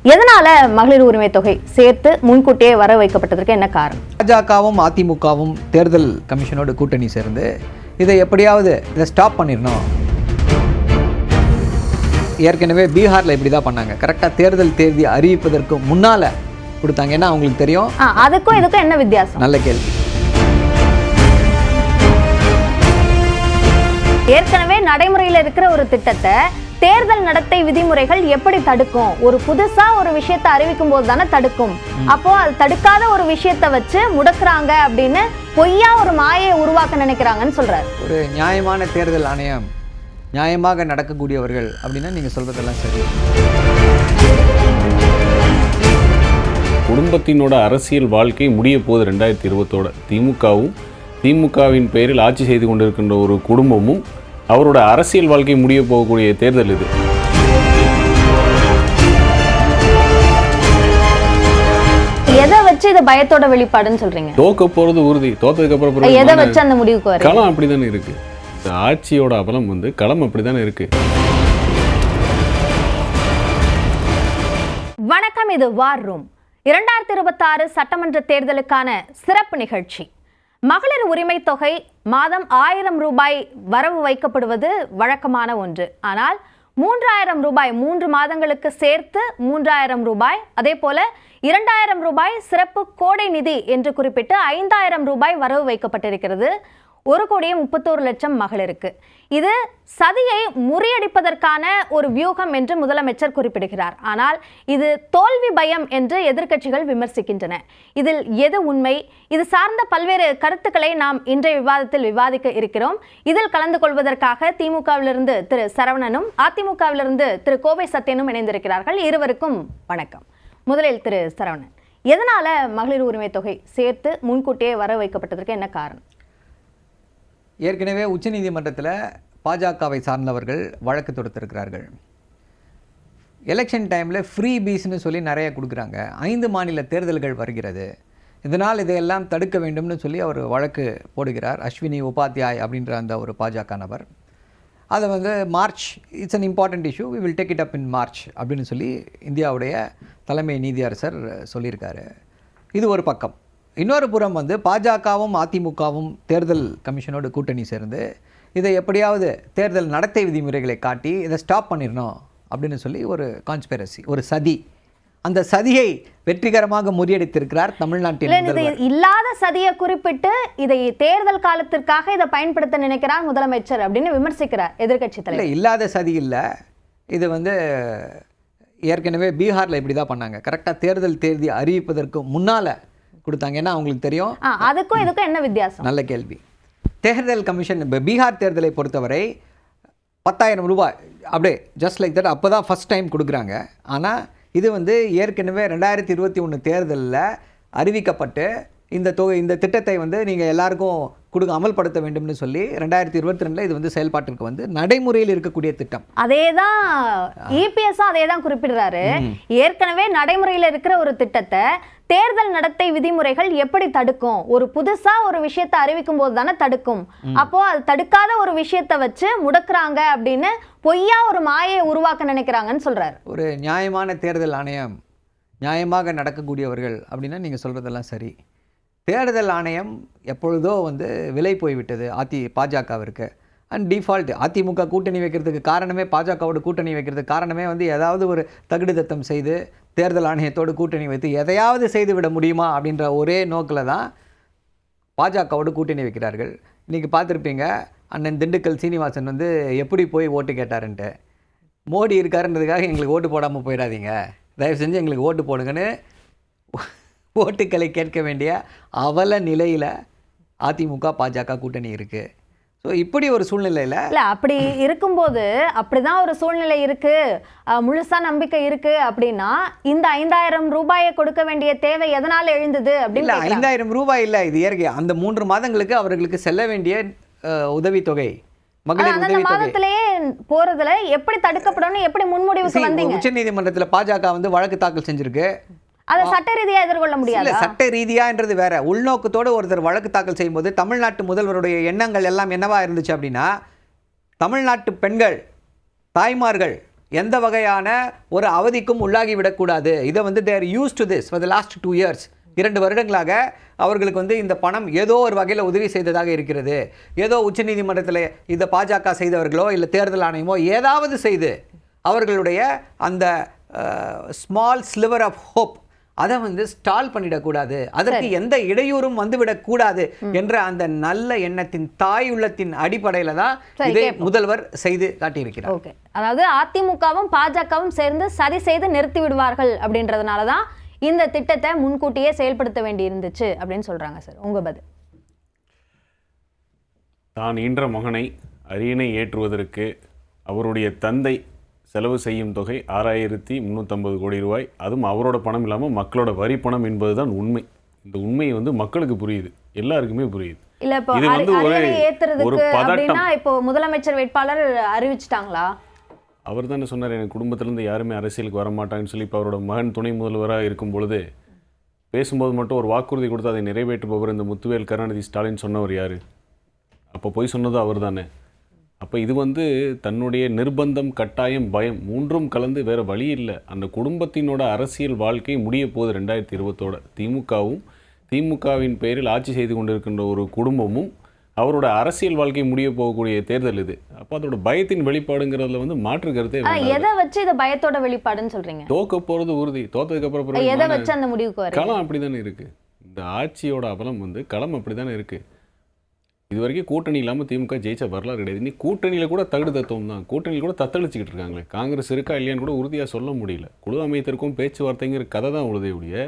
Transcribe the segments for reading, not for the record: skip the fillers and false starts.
எதனால மகளிர் உரிமை தொகை சேர்த்து முன்கூட்டியே வர வைக்கப்பட்டதற்கு என்ன காரணம்? பாஜகவும் அதிமுகவும் தேர்தல் கமிஷனோட கூட்டணி சேர்ந்து இதை எப்படியாவது ஸ்டாப் பண்ணிடணும். ஏற்கனவே பீகாரில் இப்படி தான் பண்ணாங்க. கரெக்டாக தேர்தல் தேதி அறிவிப்பதற்கு முன்னால் கொடுத்தாங்க. ஏன்னா அவங்களுக்கு தெரியும். அதுக்கும் இதுக்கும் என்ன வித்தியாசம்? நல்ல கேள்வி. ஏற்கனவே நடைமுறையில் இருக்கிற ஒரு திட்டத்தை தேர்தல் நடத்தை விதிமுறைகள் எப்படி தடுக்கும்? ஒரு புதுசா ஒரு விஷயத்தை அறிவிக்கும் போது தானே தடுக்கும். அப்போ அது தடுக்காத ஒரு விஷயத்தை வச்சு முடக்குறாங்க அப்படின்னு பொய்யா ஒரு மாயை உருவாக்க நினைக்கிறாங்கன்னு சொல்றாரு. ஒரு நியாயமான தேர்தல் ஆணையம், நியாயமாக நடக்கக்கூடியவர்கள் அப்படின்னா நீங்க சொல்றதெல்லாம் சரி. குடும்பத்தினோட அரசியல் வாழ்க்கை முடிய போகுது 2020 திமுகவும் திமுகவின் பெயரில் ஆட்சி செய்து கொண்டிருக்கின்ற ஒரு குடும்பமும் அவரோட அரசியல் வாழ்க்கை முடிய போகக்கூடிய தேர்தல் இது. எதை வச்சு இதை பயத்தோட வெளிப்பாடுன்னு சொல்றீங்க? தோக்க போறது உறுதி. தோத்ததுக்கு அப்புறம் எதை வச்சு அந்த முடிவுக்கு வர? களம் அப்படிதானே இருக்கு. ஆட்சியோட அபலம் களம் அப்படிதானே இருக்கு. வணக்கம், இது வார் ரூம். 2026 சட்டமன்ற தேர்தலுக்கான சிறப்பு நிகழ்ச்சி. மகளிர் உரிமை தொகை மாதம் 1000 ரூபாய் வரவு வைக்கப்படுவது வழக்கமான ஒன்று. ஆனால் 3000 ரூபாய் 3 மாதங்களுக்கு சேர்த்து 3000 ரூபாய், அதே போல 2000 ரூபாய் சிறப்பு கோடை நிதி என்று குறிப்பிட்டு 5000 ரூபாய் வரவு வைக்கப்பட்டிருக்கிறது. 1,31,00,000 மகளிருக்கு. இது சதியை முறியடிப்பதற்கான ஒரு வியூகம் என்று முதலமைச்சர் குறிப்பிடுகிறார். ஆனால் இது தோல்வி பயம் என்று எதிர்க்கட்சிகள் விமர்சிக்கின்றன. இதில் எது உண்மை? இது சார்ந்த பல்வேறு கருத்துக்களை நாம் இன்றைய விவாதத்தில் விவாதிக்க இருக்கிறோம். இதில் கலந்து கொள்வதற்காக திமுகவிலிருந்து திரு சரவணனும் அதிமுகவிலிருந்து திரு கோவை சத்யனும் இணைந்திருக்கிறார்கள். இருவருக்கும் வணக்கம். முதலில் திரு சரவணன், எதனால மகளிர் உரிமை தொகை சேர்த்து முன்கூட்டியே வர வைக்கப்பட்டதற்கு என்ன காரணம்? ஏற்கனவே உச்சநீதிமன்றத்தில் பாஜகவை சார்ந்தவர்கள் வழக்கு தொடுத்திருக்கிறார்கள். எலெக்ஷன் டைமில் ஃப்ரீ பீஸ்னு சொல்லி நிறைய கொடுக்குறாங்க. 5 மாநில தேர்தல்கள் வருகிறது, இதனால் இதையெல்லாம் தடுக்க வேண்டும்னு சொல்லி அவர் வழக்கு போடுகிறார். அஸ்வினி உபாத்யாய் அப்படின்ற அந்த ஒரு பாஜக நபர் அதை March, it's an important issue, we will take it up in March அப்படின்னு சொல்லி இந்தியாவுடைய தலைமை நீதியரசர் சொல்லியிருக்காரு. இது ஒரு பக்கம். இன்னொரு புறம் பாஜகவும் அதிமுகவும் தேர்தல் கமிஷனோட கூட்டணி சேர்ந்து இதை எப்படியாவது தேர்தல் நடத்தை விதிமுறைகளை காட்டி இதை ஸ்டாப் பண்ணிடணும் அப்படின்னு சொல்லி ஒரு கான்ஸ்பிரசி, ஒரு சதி. அந்த சதியை வெற்றிகரமாக முறியடித்திருக்கிறார் தமிழ்நாட்டில். இல்லாத சதியை குறிப்பிட்டு இதை தேர்தல் காலத்திற்காக இதை பயன்படுத்த நினைக்கிறார் முதலமைச்சர் அப்படின்னு விமர்சிக்கிறார் எதிர்க்கட்சி தலைவர். இல்லாத சதி இல்லை, இது ஏற்கனவே பீகாரில் இப்படி தான் பண்ணாங்க. கரெக்டாக தேர்தல் தேதி அறிவிப்பதற்கு முன்னால் கொடுத்தாங்க. ஏன்னா அவங்களுக்கு தெரியும். அதுக்கும் இதுக்கும் என்ன வித்தியாசம்? நல்ல கேள்வி. தேர்தல் கமிஷன் பீகார் தேர்தலை பொறுத்தவரை 10,000 ரூபாய் அப்படியே ஜஸ்ட் லைக் தட் அப்போ தான் ஃபஸ்ட் டைம் கொடுக்குறாங்க. ஆனால் இது ஏற்கனவே 2021 தேர்தலில் அறிவிக்கப்பட்டு இந்த திட்டத்தை நீங்கள் எல்லாருக்கும் அமல்படுத்த வேண்டும்னு சொல்லி 2022 இது செயல்பாட்டிற்கு நடைமுறையில் இருக்கக்கூடிய திட்டம். அதேதான் இபிஎஸ் அதேதான் குறிப்பிடுறாரு. ஏற்கனவே நடைமுறையில் இருக்கிற ஒரு திட்டத்தை தேர்தல் நடத்தை விதிமுறைகள் எப்படி தடுக்கும்? ஒரு புதுசா ஒரு விஷயத்தை அறிவிக்கும் போது தானே தடுக்கும். அப்போ அது தடுக்காத ஒரு விஷயத்தை வச்சு முடக்குறாங்க அப்படின்னு பொய்யா ஒரு மாயை உருவாக்க நினைக்கிறாங்கன்னு சொல்றாரு. ஒரு நியாயமான தேர்தல் ஆணையம், நியாயமாக நடக்கக்கூடியவர்கள் அப்படின்னா நீங்க சொல்றதெல்லாம் சரி. தேர்தல் ஆணையம் எப்பொழுதோ விலை போய்விட்டது பாஜகவிற்கு. அண்ட் டிஃபால்ட் அதிமுக கூட்டணி வைக்கிறதுக்கு காரணமே, பாஜகவோட கூட்டணி வைக்கிறதுக்கு காரணமே ஏதாவது ஒரு தகுடுதத்தம் செய்து தேர்தல் ஆணையத்தோடு கூட்டணி வைத்து எதையாவது செய்து விட முடியுமா அப்படின்ற ஒரே நோக்கில் தான் பாஜகவோடு கூட்டணி வைக்கிறார்கள். இன்றைக்கி பார்த்துருப்பீங்க, அண்ணன் திண்டுக்கல் சீனிவாசன் எப்படி போய் ஓட்டு கேட்டாருன்ட்டு. மோடி இருக்காருன்றதுக்காக எங்களுக்கு ஓட்டு போடாமல் போயிடாதீங்க, தயவு செஞ்சு எங்களுக்கு ஓட்டு போடுங்கன்னு ஓட்டுக்களை கேட்க வேண்டிய அவல நிலையில் அதிமுக பாஜக கூட்டணி இருக்குது. ஸோ இப்படி ஒரு சூழ்நிலையில் இல்லை, அப்படி இருக்கும்போது அப்படிதான் ஒரு சூழ்நிலை இருக்குது, முழுசாக நம்பிக்கை இருக்குது அப்படின்னா இந்த 5000 ரூபாயை கொடுக்க வேண்டிய தேவை எதனால் எழுந்தது அப்படின்னு? 5000 ரூபாய் இல்லை, இது இயற்கை. அந்த 3 மாதங்களுக்கு அவர்களுக்கு செல்ல வேண்டிய உதவித்தொகை, மகளிர் மாதத்திலேயே போறதுல எப்படி தடுக்கப்படணும், எப்படி முன்முடிவுக்கு வந்தீங்க? உச்சநீதிமன்றத்தில் பாஜக வழக்கு தாக்கல் செஞ்சிருக்கு. அதை சட்ட ரீதியா எதிர்கொள்ள முடியாது. இல்ல, சட்ட ரீதியான்றது வேற. உள்நோக்கத்தோடு ஒருத்தர் வழக்கு தாக்கல் செய்யும்போது தமிழ்நாட்டு முதல்வருடைய எண்ணங்கள் எல்லாம் என்னவா இருந்துச்சு அப்படின்னா, தமிழ்நாட்டு பெண்கள், தாய்மார்கள் எந்த வகையான ஒரு அவதிக்கும் உள்ளாகிவிடக்கூடாது. இதை வந்து they're use to this for the last 2 years, 2 வருடங்களாக அவர்களுக்கு வந்து இந்த பணம் ஏதோ ஒரு வகையில் உதவி செய்ததாக இருக்கிறது. ஏதோ உச்சநீதிமன்றத்தில் இதை பாஜக செய்தவர்களோ இல்லை தேர்தல் ஆணையமோ ஏதாவது செய்து அவர்களுடைய அந்த ஸ்மால் ஸ்லிவர் ஆஃப் ஹோப் அதை வந்து ஸ்டால் பண்ணிடக்கூடாது, அதற்கு எந்த இடையூறும் வந்துவிடக்கூடாது என்ற அந்த நல்ல எண்ணத்தின் தாய் உள்ளத்தின் அடிப்படையில் தான் இதை முதல்வர் செய்து காட்டியிருக்கிறார். ஓகே, அதாவது அதிமுகவும் பாஜகவும் சேர்ந்து சதி செய்து நிறுத்தி விடுவார்கள் அப்படின்றதுனால தான் இந்த திட்டத்தை முன்கூட்டியே செயல்படுத்த வேண்டி இருந்துச்சு அப்படின்னு சொல்றாங்க சார். உங்க பதில்? தான் ஈன்ற மகனை அரியணை ஏற்றுவதற்கு அவருடைய தந்தை செலவு செய்யும் தொகை 6350 கோடி ரூபாய், அதுவும் அவரோட பணம் இல்லாமல் மக்களோட வரி பணம் என்பதுதான் உண்மை. இந்த உண்மை வந்து மக்களுக்கு புரியுது, எல்லாருக்குமே புரியுது. இல்ல இப்போ அரியணை ஏத்துறதுக்கு அப்படின்னா இப்போ முதலமைச்சர் வேட்பாளர் அறிவிச்சிட்டாங்களா? அவர் தானே சொன்னார், எங்கள் குடும்பத்திலேருந்து யாருமே அரசியலுக்கு வரமாட்டாங்கன்னு சொல்லி. இப்போ அவரோட மகன் துணை முதல்வராக இருக்கும் பொழுது பேசும்போது மட்டும் ஒரு வாக்குறுதி கொடுத்து அதை நிறைவேற்றுபவர் இந்த முத்துவேல் கருணாநிதி ஸ்டாலின் சொன்னவர் யார்? அப்போ போய் சொன்னது அவர் தானே. அப்போ இது வந்து தன்னுடைய நிர்பந்தம், கட்டாயம், பயம் மூன்றும் கலந்து வேறு வழி இல்லை. அந்த குடும்பத்தினோட அரசியல் வாழ்க்கை முடிய போகுது 2020. திமுகவும் திமுகவின் பெயரில் ஆட்சி செய்து கொண்டிருக்கின்ற ஒரு குடும்பமும் அவரோட அரசியல் வாழ்க்கை முடிய போகக்கூடிய தேர்தல் இது. அப்போ அதோட பயத்தின் வெளிப்பாடுங்கிறதுல வந்து மாற்று கருத்தே. எதை வச்சு இதை பயத்தோட வெளிப்பாடுன்னு சொல்றீங்க? தோக்க போகிறது உறுதி, தோத்ததுக்கு அப்புறம் எதை வச்சு அந்த முடிவுக்கு வர? களம் அப்படி தானே இருக்கு. இந்த ஆட்சியோட அபலம் வந்து களம் அப்படி தானே இருக்கு. இது வரைக்கும் கூட்டணி இல்லாமல் திமுக ஜெயிச்ச வரலாறு கிடையாது. நீ கூட்டணியில் கூட தகுடு தத்துவம் தான், கூட்டணியில் கூட தத்தளிச்சுக்கிட்டு இருக்காங்களே. காங்கிரஸ் இருக்கா இல்லையான்னு கூட உறுதியாக சொல்ல முடியல. குழு அமைத்திற்கும் பேச்சுவார்த்தைங்கிற கதை தான் உழுதையுடைய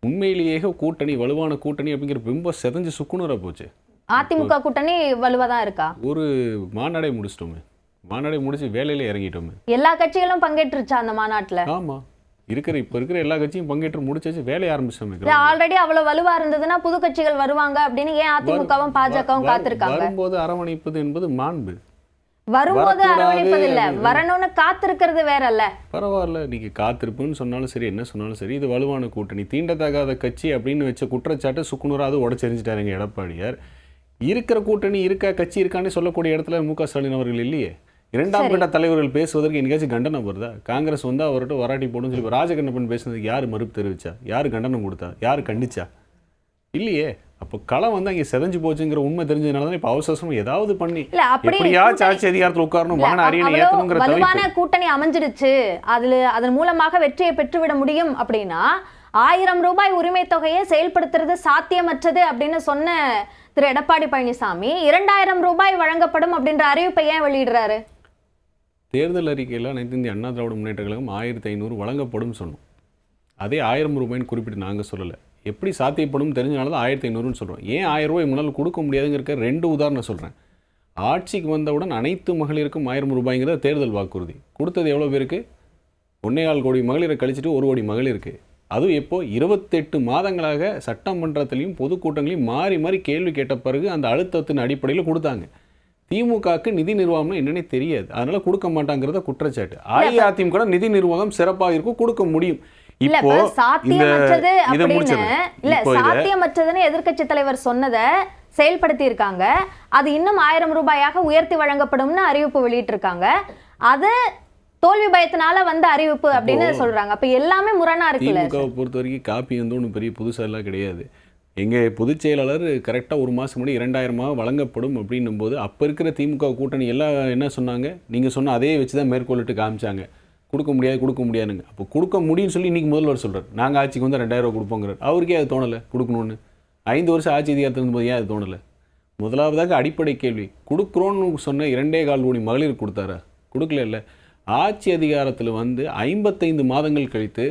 உண்மையிலேயே கூட்டணி வலுவான கூட்டணி அப்படிங்கிற பிம்பம் செதஞ்சு சுக்குநூறாக போச்சு. அதிமுக கூட்டணி வலுவாக தான் இருக்கா? ஒரு மாநாடை முடிச்சிட்டோமே, மாநாடை முடிச்சு வேலையில இறங்கிட்டோமே. எல்லா கட்சிகளும் பங்கேற்றுச்சா அந்த மாநாட்டில்? ஆமாம், இப்போ இருக்கிற எல்லா கட்சியும் பங்கேற்று முடிச்சாச்சு, வேலையை ஆரம்பிச்சோமே. ஆல்ரெடி அவ்வளவு வலுவா இருந்ததுன்னா புது கட்சிகள் வருவாங்க அப்படின்னு ஏன் அதிமுகவும் பாஜகவும் காத்திருக்காங்க? வரும்போது அரவணைப்பது என்பது மாண்பு. வரும்போது அரவணைப்பது இல்ல, வரணும்னு காத்திருக்கிறது வேற அல்ல. பரவாயில்ல, நீங்க காத்திருப்புன்னு சொன்னாலும் சரி, என்ன சொன்னாலும் சரி, இது வலுவான கூட்டணி, தீண்டத்தகாத கட்சி அப்படின்னு வச்ச குற்றச்சாட்டு சுக்குநூறாவது உடச்செறிஞ்சிட்டாருங்க எடப்பாடியார். இருக்கிற கூட்டணி இருக்கா, கட்சி இருக்கான்னு சொல்லக்கூடிய இடத்துல மு க ஸ்டாலின் அவர்கள் இல்லையே. இரண்டாம் கட்ட தலைவர்கள் பேசுவதற்கு எங்கேயாச்சும் கண்டனம் வருதா? காங்கிரஸ் வந்து அவர்கிட்ட வராட்டி போடுன்னு சொல்லி ராஜகண்ணப்பன் பேசுனதுக்கு யார் மறுப்பு தெரிவிச்சா? யார் கண்டனம் கொடுத்தா? யார் கண்டிச்சா? இல்லையே. அப்போ களம் வந்து அங்கே செதஞ்சு போச்சுங்கிற உண்மை தெரிஞ்சதுனால தான் இப்போ அவசரம் ஏதாவது பண்ணி எப்படியாச்சும் ஆட்சி அதிகாரத்தில் உட்காரணும், மகன் அரியணை ஏற்றணுங்கிற வலுவான கூட்டணி அமைஞ்சிடுச்சு, அதன் மூலமாக வெற்றியை பெற்றுவிட முடியும் அப்படின்னா 1000 ரூபாய் உரிமை தொகையை செயல்படுத்துறது சாத்தியமற்றது அப்படின்னு சொன்ன திரு எடப்பாடி பழனிசாமி 2000 ரூபாய் வழங்கப்படும் அப்படின்ற அறிவிப்பை ஏன் வெளியிடுறாரு? தேர்தல் அறிக்கையில் அனைத்து இந்திய அண்ணா திராவிட முன்னேற்ற கழகம் 1500 வழங்கப்படும் சொன்னோம். அதே 1000 ரூபாய்ன்னு குறிப்பிட்டு நாங்கள் சொல்லலை. எப்படி சாத்தியப்படும் தெரிஞ்சனால தான் 1500ன்னு சொல்கிறோம். ஏன் 1000 ரூபாய் முன்னால் கொடுக்க முடியாதுங்கிறக்க 2 உதாரணம் சொல்கிறேன். ஆட்சிக்கு வந்தவுடன் அனைத்து மகளிருக்கும் 1000 ரூபாய்ங்கிறத தேர்தல் வாக்குறுதி கொடுத்தது எவ்வளோ பேருக்கு? 1.25 கோடி மகளிரை கழிச்சிட்டு 1 கோடி மகளிருக்கு. அதுவும் எப்போ 28 மாதங்களாக சட்டமன்றத்திலையும் பொதுக்கூட்டங்களையும் மாறி மாறி கேள்வி கேட்ட பிறகு அந்த அழுத்தத்தின் அடிப்படையில் கொடுத்தாங்க. திமுகவுக்கு நிதி நிர்வாகம்னா என்னன்னே தெரியாது, அதனால கொடுக்க மாட்டாங்கிறத குற்றச்சாட்டு. அதிமுக நிதி நிர்வாகம் சிறப்பாக இருக்கும், கொடுக்க முடியும். இப்போ சாத்தியமற்றது சாத்தியமற்றதுன்னு எதிர்க்கட்சி தலைவர் சொன்னதை செயல்படுத்தி இருக்காங்க. அது இன்னும் 1000 ரூபாயாக உயர்த்தி வழங்கப்படும்னு அறிவிப்பு வெளியிட்டு இருக்காங்க. அது தோல்வி பயத்தினால வந்த அறிவிப்பு அப்படின்னு சொல்றாங்க. அப்ப எல்லாமே முரணா இருக்குல்ல. திமுகவை பொறுத்த வரைக்கும் காப்பி வந்து ஒன்றும் பெரிய புதுசா எல்லாம் கிடையாது. எங்கள் பொதுச் செயலாளர் கரெக்டாக 1 மாதம் முன்னாடி 2000 வழங்கப்படும் அப்படின்னும் போது அப்போ இருக்கிற திமுக கூட்டணி எல்லாம் என்ன சொன்னாங்க? நீங்கள் சொன்ன அதே வச்சு தான் மேற்கொள்ளிட்டு காமிச்சாங்க. கொடுக்க முடியாதுங்க. அப்போ கொடுக்க முடியும்னு சொல்லி இன்றைக்கி முதல்வர் சொல்கிறார், நாங்கள் ஆட்சிக்கு வந்து 2000 ரூபா கொடுப்போங்கிறார். அவருக்கே அது தோணலை கொடுக்கணும்னு. 5 வருஷம் ஆட்சி அதிகாரத்தில் இருந்தபோது ஏன் அது தோணலை? முதலாவதாக அடிப்படை கேள்வி, கொடுக்குறோன்னு சொன்ன 2.25 கோடி மகளிர் கொடுத்தாரா? கொடுக்கல. இல்லை, ஆட்சி அதிகாரத்தில் வந்து 55 மாதங்கள் கழித்து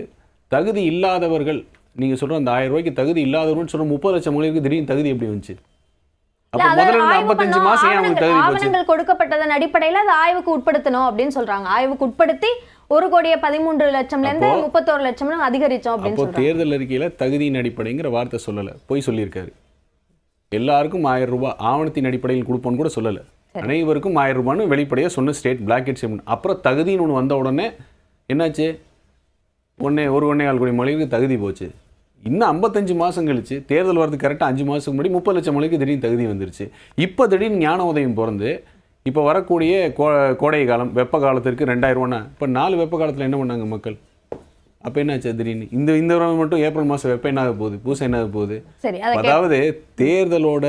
தகுதி இல்லாதவர்கள், நீங்கள் சொல்கிற அந்த 1000 ரூபாய்க்கு தகுதி இல்லாதவர்கள் சொல்கிற 30 லட்சம் மகளிருக்கு திடீர்னு தகுதி எப்படி வந்துச்சு? ஆவணங்கள் கொடுக்கப்பட்டதன் அடிப்படையில் அது ஆய்வுக்கு உட்படுத்தணும் அப்படின்னு சொல்றாங்க. ஆய்வுக்கு உட்படுத்தி 1,13,00,000ல இருந்து 31 லட்சம் அதிகரிச்சோம் அப்படின்னு சொல்றாங்க. தேர்தல் அறிக்கையில தகுதியின் அடிப்படைங்கிற வார்த்தை சொல்லல, போய் சொல்லியிருக்காரு. எல்லாருக்கும் 1000 ரூபாய் ஆவணத்தின் அடிப்படையில் கொடுப்போன்னு கூட சொல்லல. அனைவருக்கும் 1000 ரூபான்னு வெளிப்படையா சொன்ன ஸ்டேட் பிளாக்கெட் ஸ்டேட்மெண்ட். அப்புறம் தகுதின்னு ஒன்று வந்த உடனே என்னாச்சு? 1.25 கோடி மகளிருக்கு தகுதி போச்சு. இன்னும் 55 மாதம் கழிச்சு தேர்தல் வரதுக்கு கரெக்டாக 5 மாதத்துக்கு முன்னாடி 30 லட்சம் மகளிருக்கு திடீர்னு தகுதி வந்துருச்சு. இப்போ திடீர்னு ஞான உதயம் பிறந்து இப்போ வரக்கூடிய கோடை காலம் வெப்ப காலத்திற்கு 2000 ரூபானா இப்போ 4 வெப்ப காலத்தில் என்ன பண்ணாங்க மக்கள்? அப்போ என்ன திடீர்னு இந்த வருடம் மட்டும் ஏப்ரல் மாதம் வெப்பம் என்ன ஆக போகுது, பூசம் என்ன ஆக போகுது? சரி, அதாவது தேர்தலோட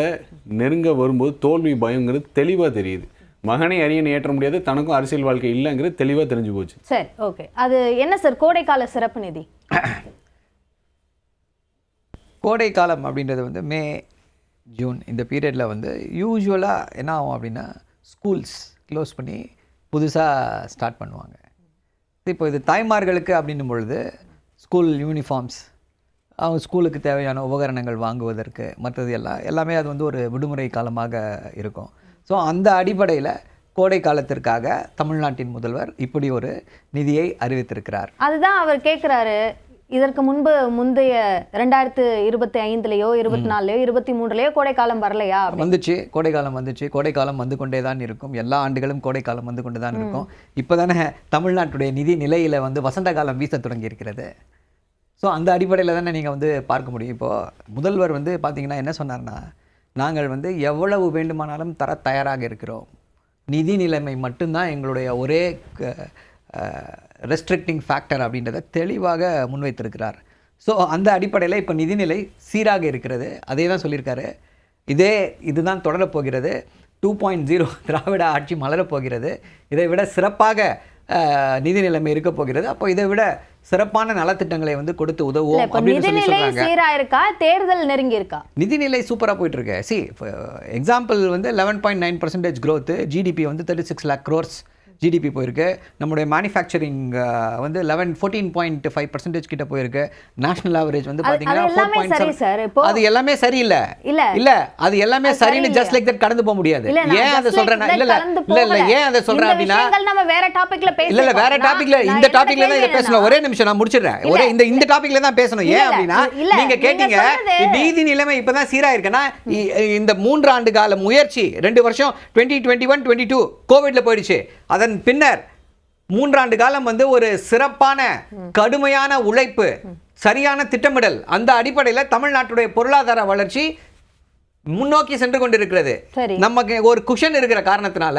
நெருங்க வரும்போது தோல்வி பயங்கிறது தெளிவாக தெரியுது. மகனை அரியணை ஏற்ற முடியாது, தனக்கும் அரசியல் வாழ்க்கை இல்லைங்கிறது தெளிவாக தெரிஞ்சு போச்சு. சரி, ஓகே. அது என்ன சார் கோடைக்கால சிறப்பு நிதி? கோடை காலம் அப்படின்றது வந்து மே ஜூன் இந்த பீரியடில் வந்து யூஸ்வலாக என்ன ஆகும் அப்படின்னா ஸ்கூல்ஸ் க்ளோஸ் பண்ணி புதுசாக ஸ்டார்ட் பண்ணுவாங்க. இப்போ இது தாய்மார்களுக்கு அப்படின்னும் பொழுது ஸ்கூல் யூனிஃபார்ம்ஸ், அவங்க ஸ்கூலுக்கு தேவையான உபகரணங்கள் வாங்குவதற்கு மற்றது எல்லாமே அது வந்து ஒரு விடுமுறை காலமாக இருக்கும். ஸோ அந்த அடிப்படையில் கோடை காலத்திற்காக தமிழ்நாட்டின் முதல்வர் இப்படி ஒரு நிதியை அறிவித்திருக்கிறார். அதுதான் அவர் கேட்குறாரு. இதற்கு முந்தைய 2025லயோ 24லயோ 23லயோ கோடைக்காலம் வரலையா? வந்துச்சு, கோடைக்காலம் வந்துச்சு. கோடைக்காலம் வந்து கொண்டே தான் இருக்கும். எல்லா ஆண்டுகளும் கோடைக்காலம் வந்து கொண்டு தான் இருக்கும். இப்போ தானே தமிழ்நாட்டுடைய நிதி நிலையில் வந்து வசந்த காலம் வீச தொடங்கி இருக்கிறது. ஸோ அந்த அடிப்படையில் தானே நீங்கள் வந்து பார்க்க முடியும். இப்போது முதல்வர் வந்து பார்த்தீங்கன்னா என்ன சொன்னார்னா, நாங்கள் வந்து எவ்வளவு வேண்டுமானாலும் தர தயாராக இருக்கிறோம், நிதி நிலைமை மட்டும்தான் எங்களுடைய ஒரே ரெஸ்ட்ரிக்டிங் ஃபேக்டர் அப்படின்றத தெளிவாக முன்வைத்திருக்கிறார். ஸோ அந்த அடிப்படையில் இப்போ நிதிநிலை சீராக இருக்கிறது. அதே தான் சொல்லியிருக்காரு. இதுதான் தொடரப்போகிறது. 2.0 திராவிட ஆட்சி மலரப்போகிறது. இதை விட சிறப்பாக நிதி நிலைமை இருக்க போகிறது. அப்போ இதை விட சிறப்பான நலத்திட்டங்களை வந்து கொடுத்து உதவுவோம் அப்படின்னு சொல்லி சொல்றாங்க. சீரா இருக்கா, தேர்தல் நெருங்கி இருக்கா? நிதிநிலை சூப்பராக போயிட்டு இருக்கு. எக்ஸாம்பிள் வந்து 11.9% growth, ஜிடிபி வந்து 36 lakh crores ஜிடிபி போயிருக்கு. நம்முடைய மேனுஃபேக்சரிங் வந்து 14.5% கிட்ட போயிருக்கு. நேஷனல் ஆவரேஜ் வந்து பார்த்தீங்கன்னா 4.7. அது எல்லாமே சரியில்லை. இல்ல அது எல்லாமே சரின்னு ஜஸ்ட் லைக் தட் கடந்து போக முடியாது. ஏன் அதை சொல்றேன்? இல்ல ஏன் அதை சொல்றேன் அப்படின்னா, நம்ம வேற டாபிக்ல பேசலாம். இல்ல வேற டாபிக்ல, இந்த டாபிக்ல தான் இத பேசணும். ஒரே நிமிஷம் நான் முடிச்சிடுறேன். இந்த டாபிக்ல தான் பேசணும். ஏன் அப்படின்னா, நீங்க கேட்டீங்க நீதி நிலைமை இப்பதான் சீரா இருக்குன்னா, இந்த 3 ஆண்டு கால முயற்சி 2 வருஷம் 2021 22 கோவிட்ல போயிடுச்சு. அதன் பின்னர் 3 ஆண்டு காலம் வந்து ஒரு சிறப்பான கடுமையான உழைப்பு, சரியான திட்டமிடல், அந்த அடிப்படையில் தமிழ்நாட்டுடைய பொருளாதார வளர்ச்சி முன்னோக்கி சென்று கொண்டிருக்கிறது. நமக்கு ஒரு குஷன் இருக்கிற காரணத்தினால